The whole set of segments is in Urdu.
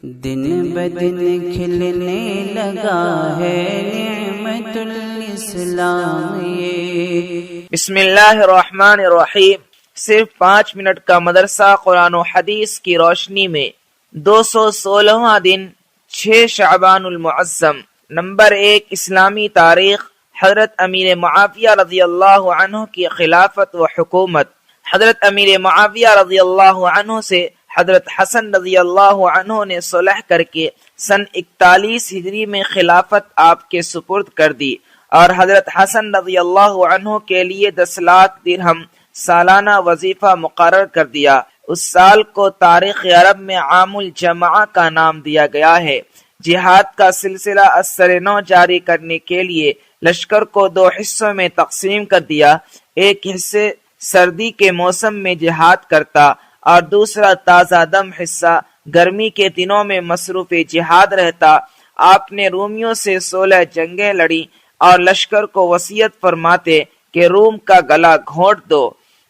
دن بدن کھلنے لگا ہے نعمت الاسلام یہ۔ بسم اللہ الرحمن الرحیم۔ صرف 5 منٹ کا مدرسہ قرآن و حدیث کی روشنی میں 216واں دن 6 شعبان المعظم۔ نمبر 1، اسلامی تاریخ۔ حضرت امیر معاویہ رضی اللہ عنہ کی خلافت و حکومت۔ حضرت امیر معاویہ رضی اللہ عنہ سے حضرت حسن رضی اللہ عنہ نے صلح کر کے سن 41 ہجری میں خلافت آپ کے سپرد کر دی، اور حضرت حسن رضی اللہ عنہ کے لیے 10 لاکھ درہم سالانہ وظیفہ مقرر کر دیا۔ اس سال کو تاریخ عرب میں عام الجمعہ کا نام دیا گیا ہے۔ جہاد کا سلسلہ اثر نو جاری کرنے کے لیے لشکر کو 2 حصوں میں تقسیم کر دیا۔ ایک حصے سردی کے موسم میں جہاد کرتا اور دوسرا تازہ دم حصہ گرمی کے دنوں میں مصروف جہاد رہتا۔ آپ نے رومیوں سے 16 جنگیں لڑی اور لشکر کو وصیت فرماتے کہ روم کا گلا گھونٹ دو۔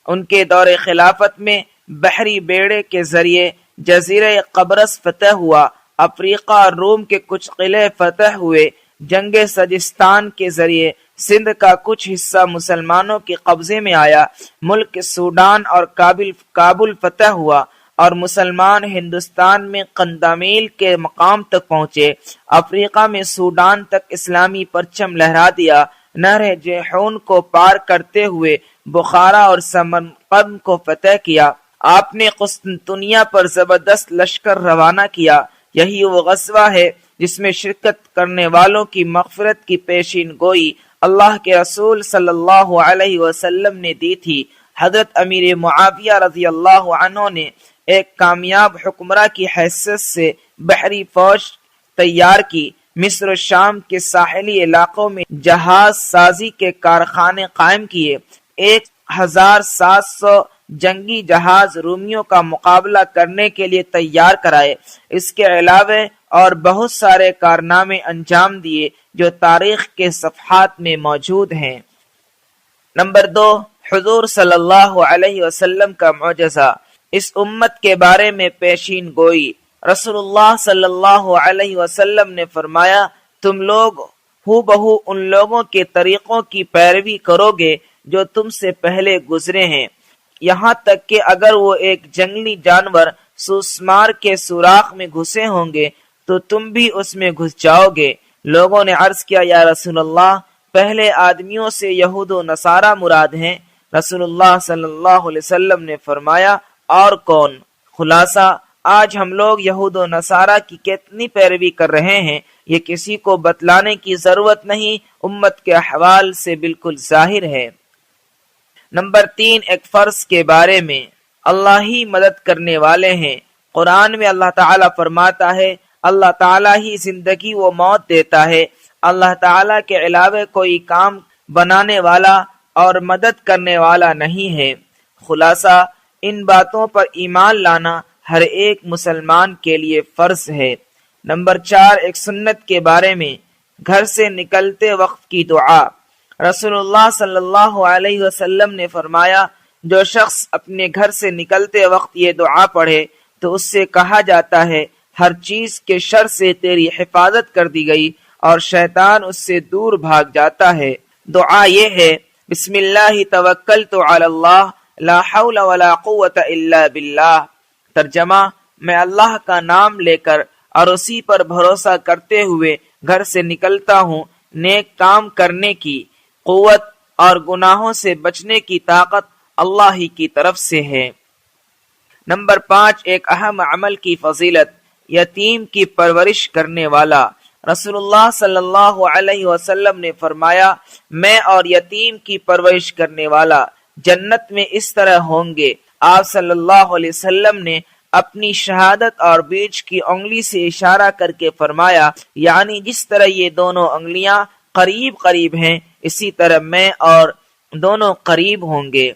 ان کے دور خلافت میں بحری بیڑے کے ذریعے جزیرہ قبرص فتح ہوا، افریقہ اور روم کے کچھ قلعے فتح ہوئے۔ جنگ سجستان کے ذریعے سندھ کا کچھ حصہ مسلمانوں کے قبضے میں آیا۔ ملک سوڈان اور کابل فتح ہوا اور مسلمان ہندوستان میں قندمیل کے مقام تک پہنچے۔ افریقہ میں سوڈان تک اسلامی پرچم لہرا دیا۔ نہر جیحون کو پار کرتے ہوئے بخارا اور سمرقند کو فتح کیا۔ آپ نے قسطنطنیہ پر زبردست لشکر روانہ کیا۔ یہی وہ غزوہ ہے جس میں شرکت کرنے والوں کی مغفرت کی پیشین گوئی اللہ کے رسول صلی اللہ علیہ وسلم نے دی تھی۔ حضرت امیر معاویہ رضی اللہ عنہ نے ایک کامیاب حکمراں کی حیثیت سے بحری فوج تیار کی۔ مصر و شام کے ساحلی علاقوں میں جہاز سازی کے کارخانے قائم کیے۔ 1700 جنگی جہاز رومیوں کا مقابلہ کرنے کے لیے تیار کرائے۔ اس کے علاوہ اور بہت سارے کارنامے انجام دیے جو تاریخ کے صفحات میں موجود ہیں۔ نمبر 2، حضور صلی اللہ علیہ وسلم کا معجزہ۔ اس امت کے بارے میں پیشین گوئی۔ رسول اللہ صلی اللہ علیہ وسلم نے فرمایا، تم لوگ ہو بہو ان لوگوں کے طریقوں کی پیروی کرو گے جو تم سے پہلے گزرے ہیں، یہاں تک کہ اگر وہ ایک جنگلی جانور سوسمار کے سوراخ میں گھسے ہوں گے تو تم بھی اس میں گھس جاؤ گے۔ لوگوں نے عرض کیا، یا رسول اللہ، پہلے آدمیوں سے یہود و نصارہ مراد ہیں؟ رسول اللہ صلی اللہ علیہ وسلم نے فرمایا، اور کون؟ خلاصہ، آج ہم لوگ یہود و نصارہ کی کتنی پیروی کر رہے ہیں یہ کسی کو بتلانے کی ضرورت نہیں، امت کے احوال سے بالکل ظاہر ہے۔ نمبر 3، ایک فرض کے بارے میں۔ اللہ ہی مدد کرنے والے ہیں۔ قرآن میں اللہ تعالیٰ فرماتا ہے، اللہ تعالیٰ ہی زندگی و موت دیتا ہے، اللہ تعالیٰ کے علاوہ کوئی کام بنانے والا اور مدد کرنے والا نہیں ہے۔ خلاصہ، ان باتوں پر ایمان لانا ہر ایک مسلمان کے لیے فرض ہے۔ نمبر 4، ایک سنت کے بارے میں۔ گھر سے نکلتے وقت کی دعا۔ رسول اللہ صلی اللہ علیہ وسلم نے فرمایا، جو شخص اپنے گھر سے نکلتے وقت یہ دعا پڑھے تو اس سے کہا جاتا ہے ہر چیز کے شر سے تیری حفاظت کر دی گئی اور شیطان اس سے دور بھاگ جاتا ہے۔ دعا یہ ہے، بسم اللہ توکلت علی اللہ لا حول ولا قوت الا باللہ۔ ترجمہ، میں اللہ کا نام لے کر اور اسی پر بھروسہ کرتے ہوئے گھر سے نکلتا ہوں، نیک کام کرنے کی قوت اور گناہوں سے بچنے کی طاقت اللہ ہی کی طرف سے ہے۔ نمبر 5، ایک اہم عمل کی فضیلت۔ یتیم کی پرورش کرنے والا۔ رسول اللہ صلی اللہ علیہ وسلم نے فرمایا، میں اور یتیم کی پرورش کرنے والا جنت میں اس طرح ہوں گے۔ آپ صلی اللہ علیہ وسلم نے اپنی شہادت اور بیچ کی انگلی سے اشارہ کر کے فرمایا، یعنی جس طرح یہ دونوں انگلیاں قریب قریب ہیں اسی طرح میں اور دونوں قریب ہوں گے۔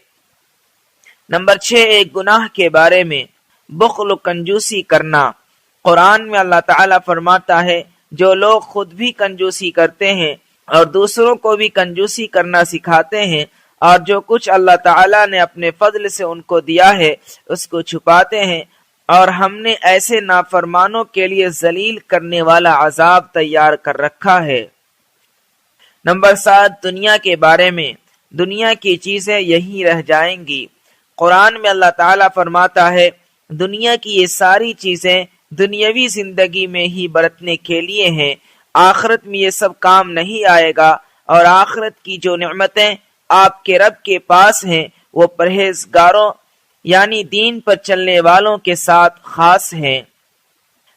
نمبر 6، ایک گناہ کے بارے میں۔ بخل و کنجوسی کرنا۔ قرآن میں اللہ تعالیٰ فرماتا ہے، جو لوگ خود بھی کنجوسی کرتے ہیں اور دوسروں کو بھی کنجوسی کرنا سکھاتے ہیں اور جو کچھ اللہ تعالیٰ نے اپنے فضل سے ان کو دیا ہے اس کو چھپاتے ہیں، اور ہم نے ایسے نافرمانوں کے لیے ذلیل کرنے والا عذاب تیار کر رکھا ہے۔ نمبر 7، دنیا کے بارے میں۔ دنیا کی چیزیں یہی رہ جائیں گی۔ قرآن میں اللہ تعالیٰ فرماتا ہے دنیا کی یہ ساری چیزیں دنیاوی زندگی میں ہی برتنے کے لیے ہیں، آخرت میں یہ سب کام نہیں آئے گا، اور آخرت کی جو نعمتیں آپ کے رب کے پاس ہیں وہ پرہیزگاروں یعنی دین پر چلنے والوں کے ساتھ خاص ہیں۔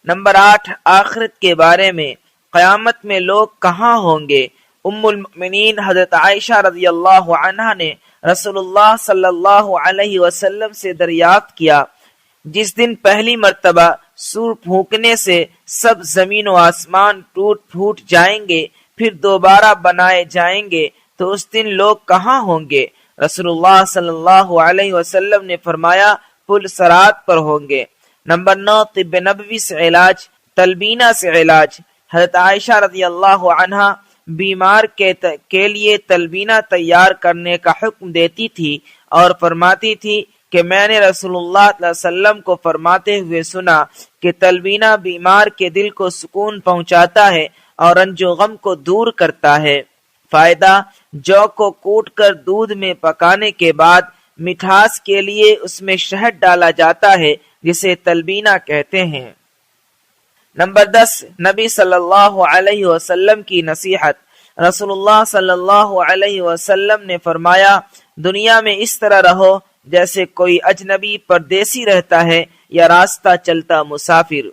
نمبر 8، آخرت کے بارے میں۔ قیامت میں لوگ کہاں ہوں گے؟ ام المؤمنین حضرت عائشہ رضی اللہ عنہا نے رسول اللہ صلی اللہ علیہ وسلم سے دریافت کیا، جس دن پہلی مرتبہ سور پھونکنے سے سب زمین و آسمان ٹوٹ پھوٹ جائیں گے، پھر دوبارہ بنائے جائیں گے، تو اس دن لوگ کہاں ہوں گے؟ رسول اللہ صلی اللہ علیہ وسلم نے فرمایا پل صراط پر ہوں گے۔ نمبر 9، طب نبوی سے علاج، تلبینہ سے علاج۔ حضرت عائشہ رضی اللہ عنہا بیمار کے لیے تلبینہ تیار کرنے کا حکم دیتی تھی اور فرماتی تھی کہ میں نے رسول اللہ صلی اللہ علیہ وسلم کو فرماتے ہوئے سنا کہ تلبینہ بیمار کے دل کو سکون پہنچاتا ہے اور رنج و غم کو دور کرتا ہے۔ فائدہ، جو کو کوٹ کر دودھ میں پکانے کے بعد مٹھاس کے لیے اس میں شہد ڈالا جاتا ہے، جسے تلبینہ کہتے ہیں۔ نمبر 10، نبی صلی اللہ علیہ وسلم کی نصیحت۔ رسول اللہ صلی اللہ علیہ وسلم نے فرمایا دنیا میں اس طرح رہو جیسے کوئی اجنبی پردیسی رہتا ہے یا راستہ چلتا مسافر۔